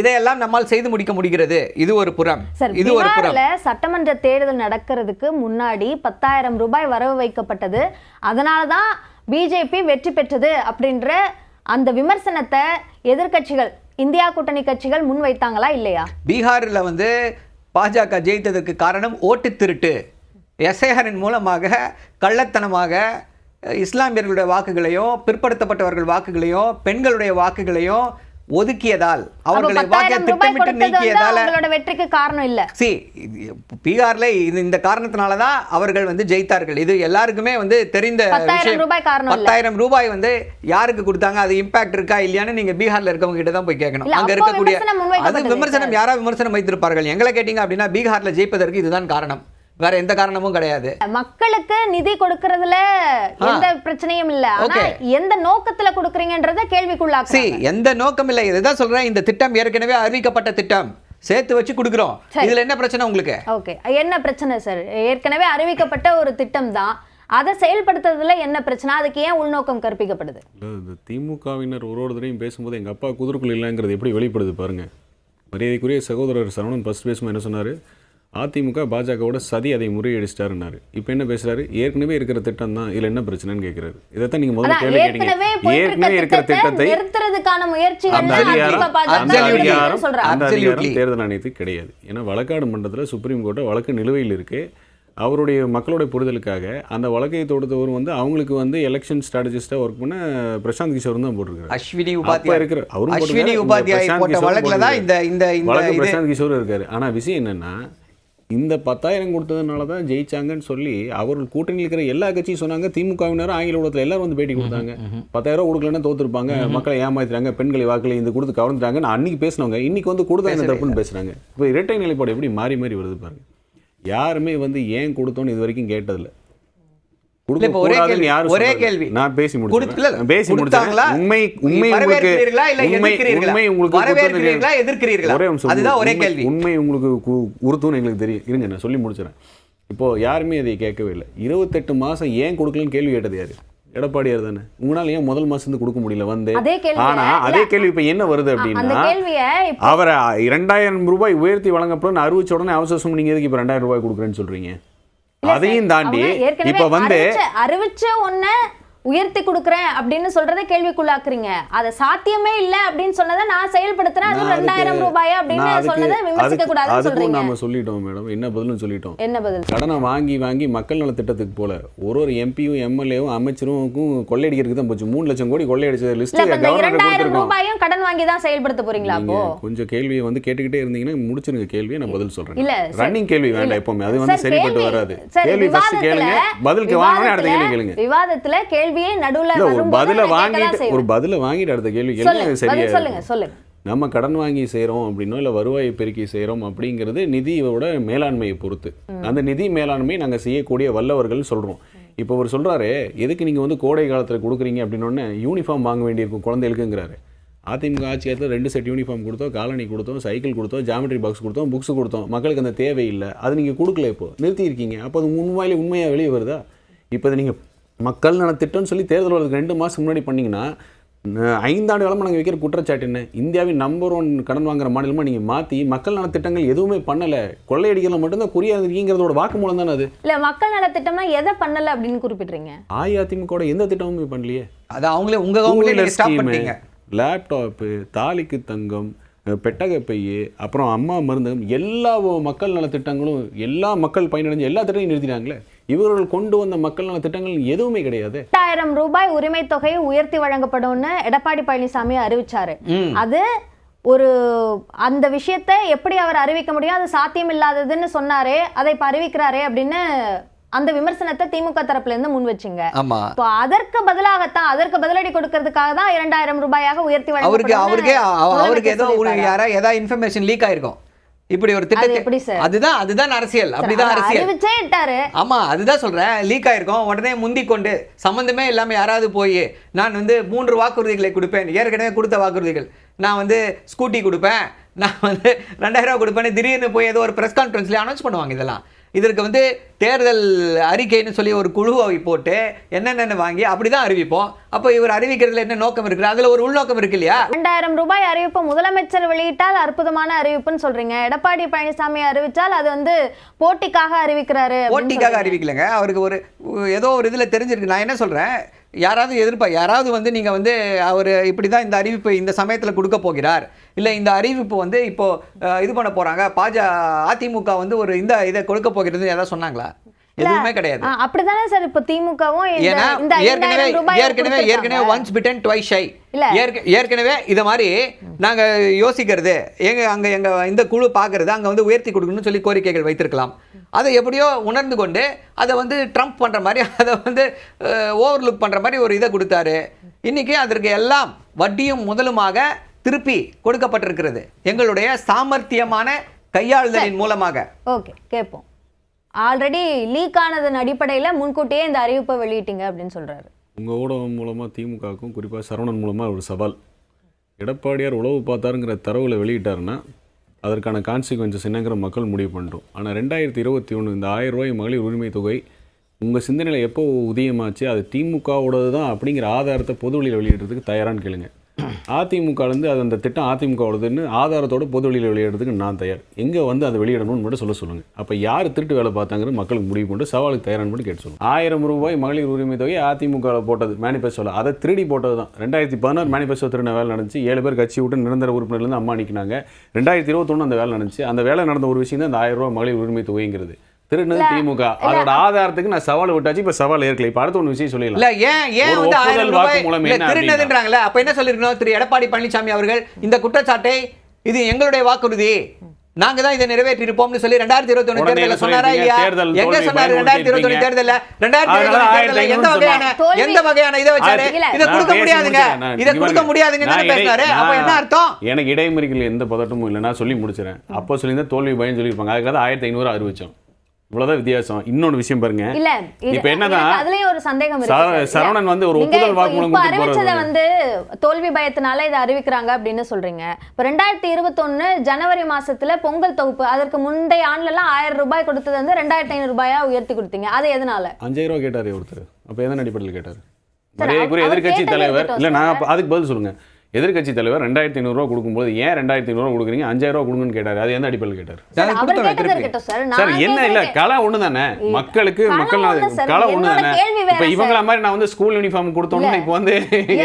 இதையெல்லாம் நம்மால் செய்து முடிக்க முடிகிறது. இது ஒரு புறம். இது ஒரு புறம். சட்டமன்ற தேர்தல் நடக்கிறதுக்கு முன்னாடி 10,000 ரூபாய் வரவு வைக்கப்பட்டது, அதனாலதான் பிஜேபி வெற்றி பெற்றது அப்படின்ற அந்த விமர்சனத்தை எதிர்க்கட்சிகள், இந்தியா கூட்டணி கட்சிகள் முன் வைத்தாங்களா இல்லையா? பீகாரில் வந்து பாஜக ஜெயித்ததற்கு காரணம் ஓட்டு திருட்டு. எஸ்ஐஆரின் மூலமாக கள்ளத்தனமாக இஸ்லாமியர்களுடைய வாக்குகளையும் பிற்படுத்தப்பட்டவர்கள் வாக்குகளையும் பெண்களுடைய வாக்குகளையும் ஒதுக்கியதால், அவர்களை வாக்கு திட்டமிட்டு நீக்கியதால் வெற்றிக்கு காரணம் இல்ல. பீகார்ல இந்த காரணத்தினால தான் அவர்கள் வந்து ஜெயித்தார்கள். இது எல்லாருக்குமே வந்து தெரிந்த விஷயம். 10,000 ரூபாய் வந்து யாருக்கு கொடுத்தாங்க, அது இம்பாக்ட் இருக்கா இல்லையான்னு நீங்க பீகார்ல இருக்கவங்க கிட்ட தான் போய் கேட்கணும். அங்க இருக்கக்கூடிய அது விமர்சனம் யாரா விமர்சனம் வைத்திருப்பார்கள். எங்களை கேட்டீங்க அப்படின்னா பீகார்ல ஜெயிப்பதற்கு இதுதான் காரணம், வேற எந்த காரணமும் கிடையாது. மக்களுக்கு நிதி கொடுக்கறதுல எந்த பிரச்சனையும் இல்ல, ஆனா எந்த நோக்கத்துல கொடுக்கறீங்கன்றத கேள்விக்குள்ளாக்குறாங்க. எந்த நோக்கம் இல்ல, இதுதான் சொல்றேன். இந்த திட்டம் ஏற்கனவே அறிவிக்கப்பட்ட திட்டம், சேர்த்து வச்சு கொடுக்கிறோம். இதுல என்ன பிரச்சனை உங்களுக்கு? ஓகே, என்ன பிரச்சனை சார்? ஏற்கனவே அறிவிக்கப்பட்ட ஒரு திட்டம் தான், அதை செயல்படுத்துறதுல என்ன பிரச்சனை? அதுக்கு ஏன் உள்நோக்கம் கற்பிக்கப்படுது? திமுகவினர் ஒரு தடவையும் பேசும்போது எங்க அப்பா குதிரைக்குள் இல்லைங்கிறது எப்படி வெளிப்படுது பாருங்க. மரியாதைக்குரிய சகோதரர் சரவணன் ஃபர்ஸ்ட் பேசும்போது என்ன சொன்னாரு? அதிமுக பாஜகவோட சதி, அதை முறியடிச்சிட்டாருன்னாரு. இப்போ என்ன பேசுறாரு? ஏற்கனவே இருக்கிற திட்டம் தான், இதுல என்ன பிரச்சனைன்னு கேட்கிறாரு. இதைத்தான் நீங்க முதல்ல கேள்வி கேட்டீங்க. ஏற்கனவே இருக்கிற திட்டத்தை நிறுத்துறதுக்கான முயற்சி அந்த அதிகாரம் தேர்தல் ஆணையத்துக்கு கிடையாது. ஏன்னா வழக்காடு மன்றத்தில் சுப்ரீம் கோர்ட்டை வழக்கு நிலுவையில் இருக்கு. அவருடைய மக்களுடைய புரிதலுக்காக அந்த வழக்கை தொடுத்தவர் வந்து அவங்களுக்கு வந்து எலெக்ஷன் ஸ்ட்ராட்டஜிஸ்டா ஒர்க் பண்ண பிரசாந்த் கிஷோர் தான் போட்டிருக்காரு. அஸ்வினி உபாத்யாய் போட்ட வழக்குல தான் இந்த பிரசாந்த் கிஷோர் இருக்காரு. ஆனா விஷயம் என்னன்னா, இந்த 10,000 கொடுத்ததுனால தான் ஜெயிச்சாங்கன்னு சொல்லி அவர்கள் கூட்டணியில் இருக்கிற எல்லா கட்சியும் சொன்னாங்க. திமுகவினரும் ஆங்கில ஊடகத்தில் எல்லாரும் வந்து பேட்டி கொடுத்தாங்க. 10,000 கொடுக்கலன்னா தோத்துருப்பாங்க, மக்களை ஏமாத்துறாங்க, பெண்களை வாக்களை இந்த கொடுத்து கவர்ந்துட்டாங்கன்னு அன்னைக்கு பேசினவங்க இன்னைக்கு வந்து கொடுத்தா என்ன தப்புன்னு பேசுறாங்க. இப்போ இரட்டை நிலைப்பாடு எப்படி மாறி மாறி வருது பாருங்க. யாருமே வந்து ஏன் கொடுத்தோன்னு இது வரைக்கும் கேட்டதில்லை. ஒரே கேள்வி நான் பேசி முடிச்சேன். உண்மை உங்களுக்கு உறுத்துன்னு எங்களுக்கு தெரியும். இருங்க நான் சொல்லி முடிச்சிடறேன். இப்போ யாருமே அதை கேட்கவே இல்லை. 28 மாசம் ஏன் கொடுக்கலன்னு கேள்வி கேட்டது யாரு? எடப்பாடியார் தானே. உங்களால ஏன் முதல் மாசம் கொடுக்க முடியல வந்து? அதே கேள்வி. ஆனா அதே கேள்வி இப்ப என்ன வருது அந்த அப்படின்னா, கேள்வியை அவரை 2000 ரூபாய் உயர்த்தி வழங்கப்படும் அறிவிச்ச உடனே அவசரம் நீங்க எதுக்கு இப்ப 2000 ரூபாய் கொடுக்குறேன்னு சொல்றீங்க? அதையும் தாண்டி இப்ப வந்து அறிவிச்ச ஒண்ணு உயர்த்தி கொடுக்குறேன் அப்படின்னு சொல்றதை கேள்விக்குள்ளாக்குறீங்க. அது சாத்தியமே இல்ல அப்படின்னு சொன்னதை நான் செயல்படுத்துறேன், அது 2000 ரூபாயா அப்படின்னு சொன்னதை விமர்சிக்க கூடாதுன்னு சொல்றீங்க. நாம சொல்லிட்டோம் மேடம், என்ன பதிலும் சொல்லிட்டோம். என்ன பதில்? கடனை வாங்கி மக்கள் நல திட்டத்துக்கு போல ஒரு எம்பியும் எம்எல்ஏவும் அமைச்சரும் கொள்ளையடிக்கிறதுக்கு தான் போச்சு. 3 லட்சம் கோடி கொள்ளையடிச்ச லிஸ்ட் 2000 ரூபாயும் கடன் வாங்கி தான் செயல்படுத்த போறீங்களா? அப்போ கொஞ்சம் கேள்வியை வந்து கேட்டுக்கிட்டே இருந்தீங்கன்னா முடிச்சிருங்க கேள்வியை, நான் பதில் சொல்றேன். இல்ல ரன்னிங் கேள்வி வேண்டாம் எப்பவுமே, அது வந்து சரிப்பட்டு வராது. கேள்வி ஃபர்ஸ்ட் கேளுங்க, பதிலுக்கு வாங்கணும், அடுத்த கேள்வி கேளுங்க. விவாதத்துல கேள்வியே நடுவுல ஒரு பதில வாங்கிட்டு அடுத்த கேள்வி கேளுங்க. சரியா சொல்லுங்க. நம்ம கடன் வாங்கி செய்கிறோம் அப்படின்னோ இல்லை வருவாயை பெருக்கி செய்கிறோம் அப்படிங்கிறது நிதியோட மேலாண்மையை பொறுத்து. அந்த நிதி மேலாண்மை நாங்கள் செய்யக்கூடிய வல்லவர்கள் சொல்கிறோம். இப்போ அவர் சொல்கிறாரு, எதுக்கு நீங்கள் வந்து கோடை காலத்தில் கொடுக்குறீங்க அப்படின்னோடனே யூனிஃபார்ம் வாங்க வேண்டியிருக்கும் குழந்தைகளுக்குங்கிறாரு. அதிமுக ஆட்சி காலத்தில் 2 செட் யூனிஃபார்ம் கொடுத்தோம், காலனி கொடுத்தோம், சைக்கிள் கொடுத்தோம், ஜாமெட்ரி பாக்ஸ் கொடுத்தோம், புக்ஸ் கொடுத்தோம். மக்களுக்கு அந்த தேவையில்லை, அது நீங்கள் கொடுக்கல, இப்போ நிறுத்தியிருக்கீங்க. அப்போ அது உண்மையாக வெளியே வருதா? இப்போ நீங்கள் மக்கள் நலத்திட்டம்னு சொல்லி தேர்தல் வரதுக்கு 2 மாதம் முன்னாடி பண்ணிங்கன்னா 5 ஆண்டு காலமாக நாங்கள் வைக்கிற குற்றச்சாட்டு என்ன? இந்தியாவின் நம்பர் 1 கடன் வாங்குற மாநிலமாக நீங்கள் மாற்றி மக்கள் நலத்திட்டங்கள் எதுவுமே பண்ணலை, கொள்ளையடிக்கல மட்டும்தான் குறியா இருக்கீங்கிறதோட வாக்குமூலம் தானே அது. இல்லை, மக்கள் நலத்திட்டம்னா எதை பண்ணலை அப்படின்னு குறிப்பிட்றீங்க? அஇஅதிமுக எந்த திட்டமுமே பண்ணலையே. அது அவங்களே உங்கள் ஸ்டாப் பண்ணிட்டீங்க. லேப்டாப்பு, தாலிக்கு தங்கம், பெட்டகப்பையே, அப்புறம் அம்மா மருந்து, எல்லா மக்கள் நலத்திட்டங்களும் எல்லா மக்கள் பயனடைஞ்ச எல்லா திட்டத்தையும் நிறுத்தினாங்களே. இவர்கள் கொண்டு வந்த மக்கள் நல திட்டங்கள் எதுவுமே கிடையாது. 2000 ரூபாய் உரிமை தொகையை உயர்த்தி வழங்கப்படும்னு எடப்பாடி பழனிசாமி அறிவிச்சாரு. அது ஒரு அந்த விஷயத்தை எப்படி அவர் அறிவிக்க முடியும், அது சாத்தியம் இல்லாததுன்னு சொன்னாரே, அதை இப்ப அறிவிக்கிறாரே அப்படின்னு அந்த விமர்சனத்தை திமுக தரப்புல இருந்து முன் வச்சுங்க. அதற்கு பதிலாகத்தான், அதற்கு பதிலடி கொடுக்கிறதுக்காக தான் 2000 ரூபாயாக உயர்த்தி வழங்கப்படும். அவருக்கு ஏதோ ஏதாவது இன்ஃபர்மேஷன் லீக் ஆயிருக்கும். இப்படி ஒரு திட்டத்தை, அதுதான் அரசியல், அப்படிதான் அரசியல். ஆமா, அதுதான் சொல்றேன், லீக் ஆயிருக்கும். உடனே முந்தி கொண்டு சம்பந்தமே இல்லாம யாராவது போய் நான் வந்து 3 வாக்குறுதிகளை கொடுப்பேன், ஏற்கனவே கொடுத்த வாக்குறுதிகள், நான் வந்து ஸ்கூட்டி கொடுப்பேன், நான் வந்து 2000 ரூபா கொடுப்பேன்னு திடீர்னு போய் ஏதோ ஒரு ப்ரெஸ் கான்ஃபரன்ஸ்ல அனௌன்ஸ் பண்ணுவாங்க. இதெல்லாம் இதற்கு வந்து தேர்தல் அறிக்கைன்னு சொல்லி ஒரு குழுவை போட்டு என்னென்ன வாங்கி அப்படிதான் அறிவிப்போம். அப்போ இவர் அறிவிக்கிறதுல என்ன நோக்கம் இருக்கு? அதுல ஒரு உள்நோக்கம் இருக்கு இல்லையா? 2000 ரூபாய் அறிவிப்பு முதலமைச்சர் வெளியிட்டால் அற்புதமான அறிவிப்புன்னு சொல்றீங்க. எடப்பாடி பழனிசாமி அறிவிச்சால் அது வந்து போட்டிக்காக அறிவிக்கிறாரு. போட்டிக்காக அறிவிக்கலைங்க, அவருக்கு ஒரு ஏதோ ஒரு இதுல தெரிஞ்சிருக்கு. நான் என்ன சொல்றேன், யாராவது வந்து நீங்கள் வந்து அவர் இப்படி தான் இந்த அறிவிப்பு இந்த சமயத்தில் கொடுக்க போகிறார், இல்லை இந்த அறிவிப்பு வந்து இப்போ இது பண்ண போகிறாங்க, அதிமுக வந்து ஒரு இதை கொடுக்க போகிறது ஏதாவது சொன்னாங்களா? எதுவுமே கிடையாது. அப்படிதானே சார் இப்போ திமுகவும் ஏற்கனவே ஒன்ஸ் பிட்டன் ட்வைஸ் ஷை. ஏற்கனவே இதை மாதிரி நாங்கள் யோசிக்கிறது, அங்கே இந்த குழு பார்க்கறது, அங்கே வந்து உயர்த்தி கொடுக்கணும்னு சொல்லி கோரிக்கைகள் வைத்திருக்கலாம். அதை எப்படியோ உணர்ந்து கொண்டு அதை வந்து ட்ரம்ப் பண்ணுற மாதிரி, அதை வந்து ஓவர்லுக் பண்ணுற மாதிரி ஒரு இதை கொடுத்தாரு. இன்னைக்கு அதற்கு எல்லாம் வட்டியும் முதலுமாக திருப்பி கொடுக்கப்பட்டிருக்கிறது எங்களுடைய சாமர்த்தியமான கையாளுதலின் மூலமாக. ஓகே, கேட்போம். ஆல்ரெடி லீக் ஆனதன் அடிப்படையில் முன்கூட்டியே இந்த அறிவிப்பை வெளியிட்டீங்க அப்படின்னு சொல்றாரு. உங்கள் ஊடகம் மூலமாக திமுகவுக்கும் குறிப்பாக சரவணன் மூலமாக ஒரு சவால், எடப்பாடியார் உளவு பார்த்தாருங்கிற தரவுல வெளியிட்டாருன்னா அதற்கான கான்சிக்வன்சஸ் என்னங்கிற மக்கள் முடிவு பண்ணிட்டோம். ஆனால் 2021 இந்த 1000 ரூபாய் மகளிர் உரிமை தொகை உங்கள் சிந்தனையில் எப்போ உதயமாச்சு, அது திமுகவோடது தான் அப்படிங்கிற ஆதாரத்தை பொதுவெளியில் வெளியிடுறதுக்கு தயாரான்னு கேளுங்க. அதிமுகலேருந்து அது அந்த திட்டம் அதிமுகவோடதுன்னு ஆதாரத்தோட பொதுவெளியில் வெளியிடுறதுக்கு நான் தயார். எங்கே வந்து அதை வெளியிடணும்னு மட்டும் சொல்லுங்கள். அப்போ யார் திருட்டு வேலை பார்த்தாங்கிற மக்களுக்கு முடிவு பண்ணிட்டு சவாலுக்கு தயாரானு மட்டும் கேட்டு சொல்லுங்கள். 1000 ரூபாய் மகளிர் உரிமை தொகை அதிமுகவில் போட்டது மேனிஃபெஸ்டோவில், அதை திருடி போட்டது தான். 2016 மேனிஃபெஸ்டோ திருடின வேலை நடந்துச்சு. 7 பேர் கட்சி விட்டு நிரந்தர உறுப்பினர்லேருந்து அம்மா நிற்கினாங்க. 2021 அந்த வேலை நடந்துச்சு. அந்த வேலை நடந்த ஒரு விஷயம் தான் அந்த 1000 ரூபாய் மகளிர் உரிமை தொகைங்கிறது. திருநெல் திமுக அதோட ஆதாரத்துக்கு நான் சவால் விட்டாச்சு. இப்ப சவால் ஏற்கல. இப்ப அடுத்த ஒரு விஷயம் சொல்லலாம். இல்ல ஏன் வந்து 1000 ரூபாய் திருநெல்ன்றாங்களே, அப்ப என்ன சொல்லிருக்கணும்? திரு எடப்பாடி பழனிசாமி அவர்கள் இந்த குற்றச்சாட்டை இது எங்களுடைய வாக்குறுதி, நாங்க தான் இதை நிறைவேற்றி இருப்போம்னு சொல்லி 2021 தேர்தல்ல சொன்னாரா இல்லையா? எங்க சொன்னாரு? 2021 தேர்தல்ல 2021 எந்த வகையான இதை வச்சாரு? இதை கொடுக்க முடியாதுங்க, இதை கொடுக்க முடியாதுங்க பேசினாரு. அப்ப என்ன அர்த்தம்? எனக்கு இடைமறிக்கல எந்த பதட்டமும் இல்லை, நான் சொல்லி முடிச்சிடறேன். அப்போ சொல்லி தான் தோல்வி பயம் சொல்லியிருப்பாங்க. அதுக்காக 1500 அறிவிச்சோம். இவ்வளவுதான் வித்தியாசம். இன்னொரு விஷயம் பாருங்க, இப்ப என்னதான் அதுலயும் ஒரு சந்தேகம் இருக்கு. சரவணன் வந்து ஒரு ஒப்புதல் வாக்குமூலம் அறிவிச்சதை வந்து தோல்வி பயத்தினால இதை அறிவிக்கிறாங்க அப்படின்னு சொல்றீங்க. இப்ப 2021 ஜனவரி மாசத்துல பொங்கல் தொகுப்பு, அதற்கு முந்தைய ஆண்டுல எல்லாம் 1000 ரூபாய் கொடுத்தது வந்து 2500 ரூபாயா உயர்த்தி கொடுத்தீங்க. அது எதனால? 5000 ரூபாய் கேட்டாரு ஒருத்தர். அப்ப எதன் அடிப்படையில் கேட்டாரு? மரியாதைக்குரிய அவர் எதிர்க்கட்சி கேட்டது தலைவர் இருக்கட்டும் இல்ல நான் சார். அதுக்கு பதில் சொல்லுங்க. எதிர்க்கட்சி தலைவர் 2500 ரூபா கொடுக்கும்போது ஏன் 2500 கொடுக்குறீங்க 5000 ரூபா கொடுங்கன்னு கேட்டாரு. அது எந்த அடிப்படையில் கேட்டாரு? சார், அவர் கொடுத்தவங்க கேட்டது திருப்பி. இருக்கட்டும் சார். சார் நான் என்ன இல்ல கேக்குறேன். களை ஒண்ணு தானே மக்களுக்கு களம் மக்கள் ஒண்ணு சார். களை ஒண்ணு என்னோட தானே. கேள்வி வேற இப்ப சார். இவங்கள மாதிரி நான் வந்து ஸ்கூல் யூனிஃபார்ம் கொடுத்தோம்னா இப்போ வந்து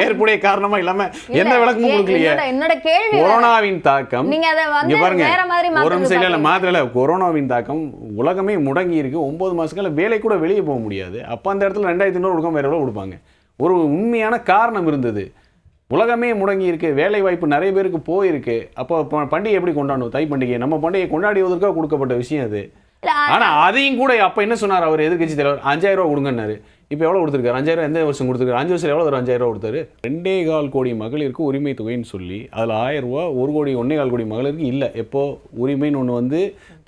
ஏற்புடைய காரணமா இல்லாம எந்த விளக்கமும் கொடுக்கலையே. என்னோட கேள்வி வேற. கொரோனாவின் தாக்கம் நீங்க அதை இங்க வந்து பாருங்க வேற மாதிரி ஒரு மாத்துறது நிமிஷம் இல்ல பாக்குறீங்க. மாத்திரல கொரோனாவின் தாக்கம் உலகமே முடங்கி இருக்கு. 9 மாசத்துல வேலை கூட வெளியே போக முடியாது. அப்ப அந்த இடத்துல 2500 கொடுக்க வேற எவ்வளவு கொடுப்பாங்க? ஒரு உண்மையான காரணம் இருந்தது. உலகமே முடங்கி இருக்கு, வேலை வாய்ப்பு நிறைய பேருக்கு போயிருக்கு. அப்போ பண்டிகை எப்படி கொண்டாடணும்? தை பண்டிகை நம்ம பண்டிகை கொண்டாடுவதற்காக கொடுக்கப்பட்ட விஷயம் அது. ஆனா அதையும் கூட அப்ப என்ன சொன்னார் அவர் எதிர்க்கட்சி தலைவர்? 5000 ரூபா கொடுங்கன்னாரு. இப்போ எவ்வளவு கொடுத்துருக்காரு? 5000 எந்த வருஷம் கொடுத்துருக்காரு? 5 வருஷம் எவ்வளவு 5000 ரூபா கொடுத்தாரு? 2.25 கோடி மகளிருக்கு உரிமை தொகைன்னு சொல்லி அதுல 1000 ரூபா 1 கோடி 1.25 கோடி மகளிருக்கு இல்லை. எப்போ உரிமைன்னு ஒன்று வந்து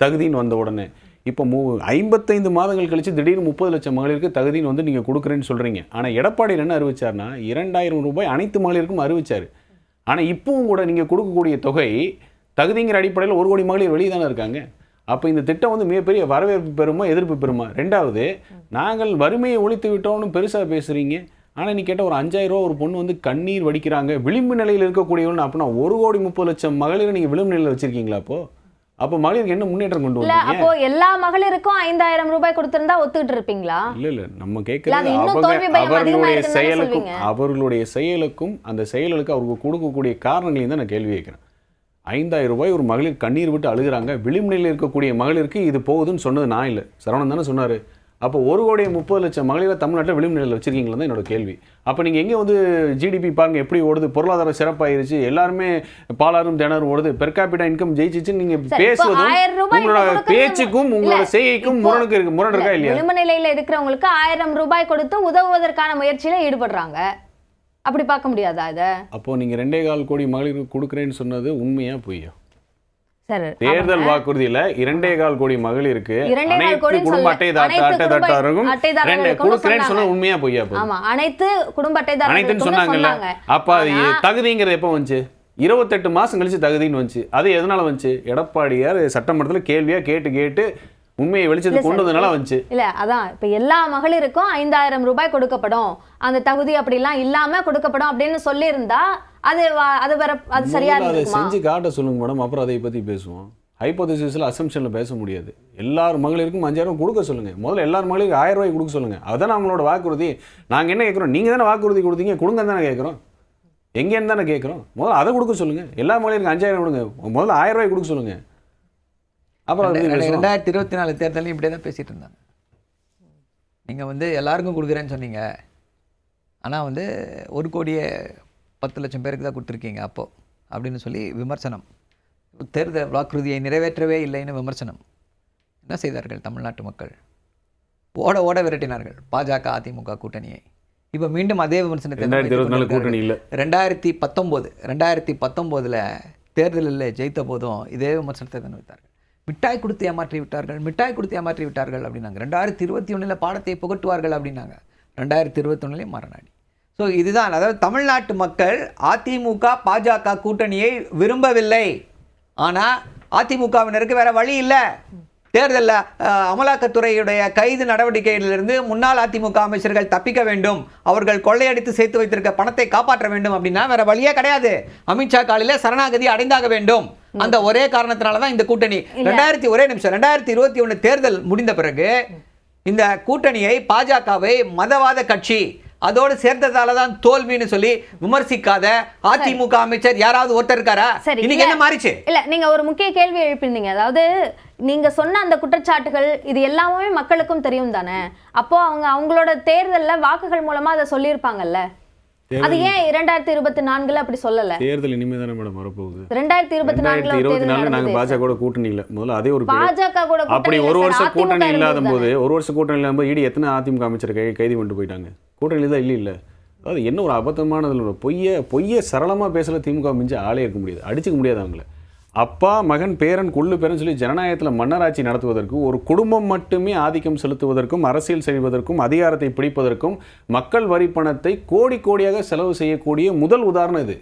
தகுதின்னு வந்த உடனே இப்போ 55 மாதங்கள் கழிச்சு திடீர்னு 30 லட்சம் மகளிருக்கு தகுதின்னு வந்து நீங்கள் கொடுக்குறேன்னு சொல்கிறீங்க. ஆனால் எடப்பாடி என்ன அறிவிச்சார்னா 2000 ரூபாய் அனைத்து மகளிருக்கும் அறிவிச்சார். ஆனால் இப்பவும் கூட நீங்கள் கொடுக்கக்கூடிய தொகை தகுதிங்கிற அடிப்படையில் 1 கோடி மகளிர் வெளியே தானே இருக்காங்க. அப்போ இந்த திட்டம் வந்து மிகப்பெரிய வரவேற்பு பெறுமா எதிர்ப்பு பெறுமா? ரெண்டாவது, நாங்கள் வறுமையை ஒழித்து விட்டோம்னு பெருசாக பேசுகிறீங்க. ஆனால் நீ கேட்ட ஒரு 5000 ரூபா ஒரு பொண்ணு வந்து கண்ணீர் வடிக்கிறாங்க விளிம்பு நிலையில் இருக்கக்கூடியவன்னு. அப்படின்னா 1 கோடி 30 லட்சம் மகளிரை நீங்கள் விளிம்பு நிலையில் வச்சிருக்கீங்களா? அப்போ மகளிருக்கு என்ன முன்னேற்றம் கொண்டு இல்ல வந்தீங்க? அப்போ எல்லா மகளிருக்கும் 5000 ரூபாய் கொடுத்திருந்தா ஒத்துக்கிட்டு இருப்பீங்களா? இல்ல நம்ம இல்ல, கேட்கறது அது இன்னும் தோல்வி பயம் அதிகமா அவர்களுடைய இருக்குன்னு செயலுக்கும் சொல்வீங்க. அவர்களுடைய செயலுக்கும் அந்த செயலுக்கு அவருக்கு கொடுக்கக்கூடிய காரணங்களையும் தான் நான் கேள்வி கேட்கிறேன். 5000 ரூபாய் ஒரு மகளிர் கண்ணீர் விட்டு அழுகுறாங்க. விளிம்பு நிலையில் இருக்கக்கூடிய மகளிருக்கு இது போகுதுன்னு சொன்னது நான் இல்லை, சரவணன் தானே சொன்னாரு. அப்போ 1 கோடி 30 லட்சம் மகளிரை தமிழ்நாட்டில் விளிம்பு நிலையில் வச்சிருக்கீங்களா தான் என்னோட கேள்வி. அப்போ நீங்கள் எங்கே வந்து ஜிடிபி பாருங்க எப்படி ஓடுது, பொருளாதாரம் சிறப்பாயிருச்சு, எல்லாருமே பாலாரும் திணறும் ஓடுது, பெர் கேபிட்டா இன்கம் ஜெயிச்சிச்சுன்னு நீங்கள் சரி, இப்போ பேசுவதும் 1000 ரூபாய் உங்களோட கொடுக்கறது பேச்சுக்கும் உங்களோட இல்ல, செய்கைக்கும் இப்போ முரண் இருக்கா இல்லையா? விளிம்பு நிலையில இருக்கிறவங்களுக்கு 1000 ரூபாய் கொடுத்து உதவுவதற்கான முயற்சியில ஈடுபடுறாங்க. அப்படி பார்க்க முடியாதா இத? அப்போ நீங்க 2.25 கோடி மகளிருக்கு கொடுக்குறேன்னு சொன்னது உண்மையா பொய்யா? சார், தேர்தல் வாக்குறுதியில 2.25 கோடி மகளிருக்கு 2.25 அனைத்து கோடின்னு குடும்ப சொல்லல. அனைத்து அட்டைதாரருக்கும் அட்டைதாரர்களுக்கும் கொடுக்குறேன்னு சொன்னா உண்மையா பொய்யா? ஆமா, அனைத்து குடும்ப அனைத்துன்னு அட்டைதாரர்களுக்கும் சொன்னாங்கல்ல. சொன்னாங்க. அப்ப அது தகுதிங்கிறது எப்போ வந்துச்சு? 28 மாசம் கழிச்சு தகுதின்னு வந்துச்சு. அது எதனால வந்துச்சு? எடப்பாடியார் சட்டமன்றத்துல கேள்வியா கேட்டு உண்மையை வெளிச்சத்துக்கு கொண்டு வந்தனால வந்துச்சு. இல்ல, அதான் இப்ப எல்லா மகளிருக்கும் 5000 ரூபாய் கொடுக்கப்படும், அந்த தகுதி அப்படிலாம் இல்லாம கொடுக்கப்படும் அப்படின்னு சொல்லி இருந்தா அது அது சரியா அதை இருக்குமா? செஞ்சு காட்ட சொல்லுங்க மேடம், அப்புறம் அதை பத்தி பேசுவோம். ஹைப்போதசிஸ்ல அசம்ஷன்ல பேச முடியாது. எல்லார் மகளிருக்கும் 5000 கொடுக்க சொல்லுங்க. முதல்ல எல்லார் மகளிருக்கும் 1000 ரூபாய் கொடுக்க சொல்லுங்க. அதுதான் அவங்களோட வாக்குறுதி. நாங்க என்ன கேட்கிறோம்? நீங்க தானே வாக்குறுதி கொடுத்தீங்க, கொடுங்க தானே கேட்கிறோம். எங்கேன்னு தானே கேட்கிறோம். முதல்ல அதை கொடுக்க சொல்லுங்க. எல்லா மகளிருக்கும் 5000 கொடுங்க. முதல்ல 1000 ரூபாய் கொடுக்க சொல்லுங்க. அப்புறம் 2024 தேர்தலையும் இப்படியே தான் பேசிட்டு இருந்தாங்க. நீங்கள் வந்து எல்லாருக்கும் கொடுக்குறேன்னு சொன்னீங்க, ஆனால் வந்து 1 கோடியே 10 லட்சம் பேருக்கு தான் கொடுத்துருக்கீங்க அப்போது அப்படின்னு சொல்லி விமர்சனம். தேர்தல் வாக்குறுதியை நிறைவேற்றவே இல்லைன்னு விமர்சனம். என்ன செய்தார்கள் தமிழ்நாட்டு மக்கள்? ஓட விரட்டினார்கள் பாஜக அதிமுக கூட்டணியை. இப்போ மீண்டும் அதே விமர்சனத்தை 2024 கூட்டணி இல்லை. 2019 தேர்தலில் ஜெயித்த போதும் இதே விமர்சனத்தை தான் வைத்தார்கள். மிட்டாய் கொடுத்து ஏமாற்றி விட்டார்கள் அப்படின்னாங்க. 2021 பாடத்தை புகட்டுவார்கள் அப்படின்னாங்க. 2021 மரணாடி. ஸோ இதுதான், அதாவது தமிழ்நாட்டு மக்கள் அதிமுக பாஜக கூட்டணியை விரும்பவில்லை. ஆனால் அதிமுகவினருக்கு வேற வழி இல்லை. தேர்தலில் அமலாக்கத்துறையுடைய கைது நடவடிக்கையிலிருந்து முன்னாள் அதிமுக அமைச்சர்கள் தப்பிக்க வேண்டும், அவர்கள் கொள்ளையடித்து சேர்த்து வைத்திருக்க பணத்தை காப்பாற்ற வேண்டும் அப்படின்னா வேற வழியே கிடையாது. அமித்ஷா காலையில் சரணாகதி அடைந்தாக வேண்டும். அந்த ஒரே காரணத்தினால தான் இந்த கூட்டணி 2021 தேர்தல் முடிந்த பிறகு இந்த கூட்டணியை பாஜகவை மதவாத கட்சி அதோடு சேர்த்ததால தான் தோல்வின்னு சொல்லி விமர்சிக்காத அதிமுக அமைச்சர் யாராவது ஒருத்தர் இருக்காரா? இன்னைக்கு என்ன மாறிச்சு? இல்ல, நீங்க ஒரு முக்கிய கேள்வி எழுப்பினீங்க. அதாவது நீங்க சொன்ன அந்த குற்றச்சாட்டுகள் இது எல்லாமே மக்களுக்கும் தெரியும் தானே. அப்போ அவங்களோட தேர்தல்ல வாக்குகள் மூலமா அதை சொல்லியிருப்பாங்கல்ல. அது ஏன் 2024 அப்படி சொல்லல? தேர்தல் இனிமே தானே மேடம் வரப்போகுது. 2024 நாங்க பாஜக கூட கூட்டணி இல்ல. முதல்ல அதே ஒரு பாஜக கூட அப்படி ஒரு வருஷம் கூட்டணி இல்லாத போது இடி எத்தனை அதிமுக அமைச்சர் கைது பண்ணிட்டு போயிட்டாங்க. கூட்டணி தான் இல்ல. அதாவது என்ன ஒரு அபத்தமானதுல பொய்ய சரளமா பேசல. திமுக மிஞ்ச ஆளே இருக்க முடியாது, அடிச்சுக்க முடியாது அவங்கள. அப்பா மகன் பேரன் கொள்ளு பேரன் சொல்லி ஜனநாயகத்தில் மன்னராட்சி நடத்துவதற்கு, ஒரு குடும்பம் மட்டுமே ஆதிக்கம் செலுத்துவதற்கும், அரசியல் செய்வதற்கும், அதிகாரத்தை பிடிப்பதற்கும் மக்கள் வரி பணத்தை கோடியாக செலவு செய்யக்கூடிய முதல் உதாரணம் இது.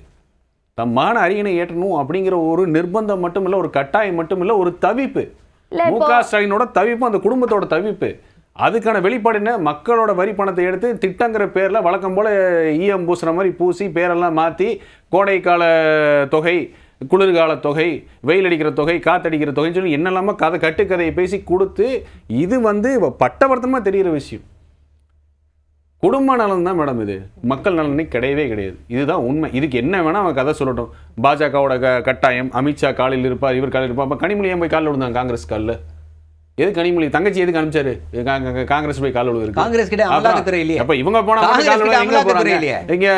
தம்மான அரியணை ஏற்றணும் அப்படிங்கிற ஒரு நிர்பந்தம் மட்டும் இல்லை, ஒரு கட்டாயம் மட்டும் இல்லை, ஒரு தவிப்பு. மு க ஸ்டாலினோட தவிப்பு, அந்த குடும்பத்தோட தவிப்பு. அதுக்கான வெளிப்பாடு என்ன? மக்களோட வரி பணத்தை எடுத்து திட்டங்கிற பேரில் வழக்கம் போல் ஈயம் பூசுகிற மாதிரி பூசி பேரெல்லாம் மாற்றி கோடைக்கால தொகை, குளிர்கால தொகை, வெயில் அடிக்கிற தொகை, காத்தடிக்கிற தொகைன்னு சொல்லி என்னெல்லாமோ கட்டுக்கதையை பேசி கொடுத்து, இது வந்து பட்டவர்த்தமாக தெரிகிற விஷயம். குடும்ப நலன் தான் மேடம், இது மக்கள் நலனே கிடையவே கிடையாது. இதுதான் உண்மை. இதுக்கு என்ன வேணால் அவன் கதை சொல்லட்டும். பாஜகவோட கட்டாயம், அமித்ஷா காலையில் இருப்பார், இவர் காலையில் இருப்பார். அப்போ கனிமொழி ஏன் போய் காலில் விழுந்தாங்க காங்கிரஸ் காலில்? எது கனிமொழி தங்கச்சி எதுக்கு அனுப்பிச்சாரு காங்கிரஸ் போய் கால் விழுது? காங்கிரஸ் கிட்ட அமலாக்கத்துறை இல்லையே. அப்ப இவங்க போனா இங்க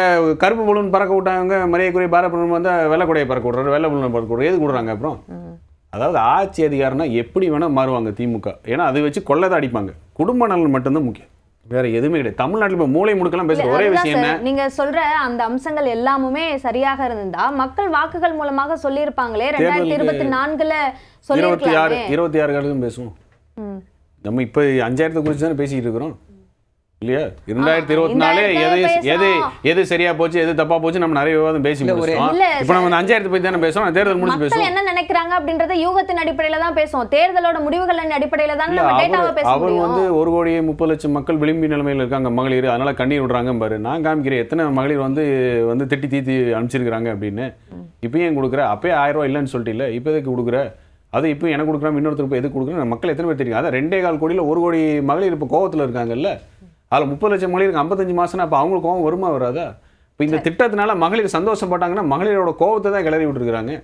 கருப்பு பலூன் பறக்க விட்டாங்க, மரியாதைக்குரிய பாரத பிரதமர் வந்து வெள்ளை பறக்க விடுறாரு, வெள்ளை பலூன் பறக்க விடுறாரு. எது கொடுறாங்க? அப்புறம் அதாவது ஆட்சி அதிகாரம்னா எப்படி வேணா மாறுவாங்க திமுக. ஏன்னா அதை வச்சு கொள்ளதான் அடிப்பாங்க. குடும்ப நலன் மட்டும்தான் முக்கியம், வேற எதுவுமே கிடையாது. தமிழ்நாட்டில் இப்போ மூளை முடுக்கலாம் பேசுற ஒரே விஷயம் என்ன, நீங்க சொல்ற அந்த அம்சங்கள் எல்லாமுமே சரியாக இருந்தா மக்கள் வாக்குகள் மூலமாக சொல்லியிருப்பாங்களே. 2024 26 26 பேசுவோம். நம்ம இப்போ 5000 குறித்து தானே பேசிக்கிட்டு இருக்கிறோம் இல்லையா? 2024 எது சரியா போச்சு, எது தப்பா போச்சு, நம்ம நிறைய விவாதம் பேசி முடிச்சோம். இப்போ நம்ம 5000 பத்தி தானே பேசுவோம். தேர்தல் முடிச்சு பேசுவோம். என்ன நினைக்கிறாங்க அப்படின்றத யூகத்தின் அடிப்படையில தான் பேசுவோம். தேர்தலோட முடிவுகளின் அடிப்படையில தான் நம்ம டேட்டாவை பேச முடியும். அவர் வந்து 1,30,00,000 மக்கள் விளிம்பி நிலைமையில் இருக்காங்க மகளிர், அதனால கண்ணீர் விடுறாங்க பாரு. நான் காமிக்கிறேன் எத்தனை மகளிர் வந்து திட்டி தீத்தி அனுப்பிச்சிருக்கிறாங்க அப்படின்னு. இப்பயும் ஏன் கொடுக்குற? அப்பயே 1000 ரூபாய் இல்லைன்னு சொல்லிட்டு இல்லை, இப்போ எதுக்கு கொடுக்குற? அது இப்போ எனக்கு கொடுக்குறோம், இன்னொருத்தருக்கு எதுக்கு கொடுக்குறேன்? மக்கள் எத்தனை பேர் தெரியும்? அதான் 2.25 கோடியில் 1 கோடி மகளிர் இப்போ கோவத்தில் இருக்காங்கல்ல. அதில் 30 லட்சம் மகளிருக்கு 55 மாதம்னா அப்போ அவங்களுக்கு கோவம் வருமா வராதா? இப்போ இந்த திட்டத்தினால மகளிர் சந்தோஷப்பட்டாங்கன்னா மகளிரோட கோவத்தை தான் கிளறி விட்டுருக்காங்க.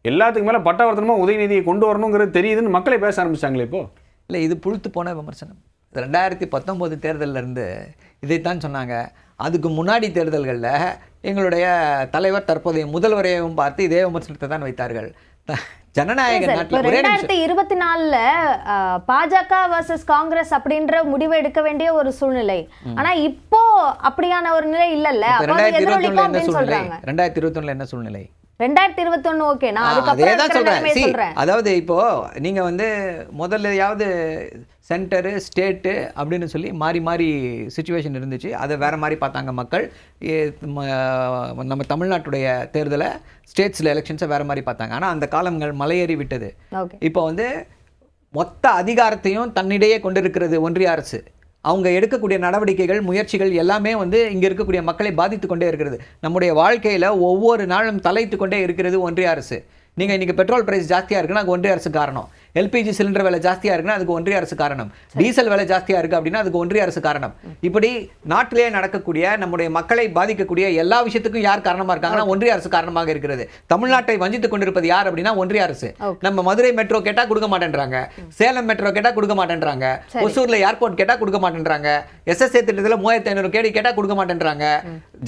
எல்லாத்துக்கு மேலே பட்டவர்த்தனமாக உதயநிதியை கொண்டு வரணுங்கிறது தெரியுதுன்னு மக்களே பேச ஆரம்பிச்சாங்களே இப்போ. இல்லை, இது புழுத்து போன விமர்சனம். 2019 தேர்தலில் இருந்து இதைத்தான் சொன்னாங்க. அதுக்கு முன்னாடி தேர்தல்களில் எங்களுடைய தலைவர் தற்போதைய முதல்வரையும் பார்த்து இதே விமர்சனத்தை தான் வைத்தார்கள். ஜனநாயக நாட்டில் 2024 பாஜக வர்சஸ் காங்கிரஸ் அப்படின்ற முடிவு எடுக்க வேண்டிய ஒரு சூழ்நிலை. ஆனா இப்போ அப்படியான ஒரு நிலை இல்லல்ல. 2021 என்ன சூழ்நிலை? 2021 ஓகே, நான் அதுக்கப்புறம் சொல்றேன். அதாவது இப்போ நீங்க வந்து முதல்லையாவது சென்டரு ஸ்டேட்டு அப்படின்னு சொல்லி மாறி மாறி சுச்சுவேஷன் இருந்துச்சு. அதை வேற மாதிரி பார்த்தாங்க மக்கள். நம்ம தமிழ்நாட்டுடைய தேர்தலை ஸ்டேட்ஸில் எலெக்ஷன்ஸை வேற மாதிரி பார்த்தாங்க. ஆனால் அந்த காலங்கள் மலையேறி விட்டது. இப்போ வந்து மொத்த அதிகாரத்தையும் தன்னிடையே கொண்டிருக்கிறது ஒன்றிய அரசு. அவங்க எடுக்கக்கூடிய நடவடிக்கைகள், முயற்சிகள் எல்லாமே வந்து இங்கே இருக்கக்கூடிய மக்களை பாதித்து கொண்டே இருக்கிறது. நம்முடைய வாழ்க்கையில் ஒவ்வொரு நாளும் தலைத்து கொண்டே இருக்கிறது ஒன்றிய அரசு. நீங்கள் இன்றைக்கி பெட்ரோல் ப்ரைஸ் ஜாஸ்தியாக இருக்குன்னா அது ஒன்றிய அரசு காரணம். எல்பிஜி சிலிண்டர் விலை ஜாஸ்தியாக இருக்குன்னா அதுக்கு ஒன்றிய அரசு காரணம். டீசல் விலை ஜாஸ்தியாக இருக்குது அப்படின்னா அதுக்கு ஒன்றிய அரசு காரணம். இப்படி நாட்டிலேயே நடக்கக்கூடிய நம்முடைய மக்களை பாதிக்கக்கூடிய எல்லா விஷயத்துக்கும் யார் காரணமாக இருக்காங்கன்னா ஒன்றிய அரசு காரணமாக இருக்கிறது. தமிழ்நாட்டை வஞ்சித்துக் கொண்டிருப்பது யார் அப்படின்னா ஒன்றிய அரசு. நம்ம மதுரை மெட்ரோ கேட்டால் கொடுக்க மாட்டேன்றாங்க, சேலம் மெட்ரோ கேட்டால் கொடுக்க மாட்டேன்றாங்க, ஒசூரில் ஏர்போர்ட் கேட்டால் கொடுக்க மாட்டேன்றாங்க, SSA திட்டத்தில் 3500 கோடி கேட்டால் கொடுக்க மாட்டேன்றாங்க,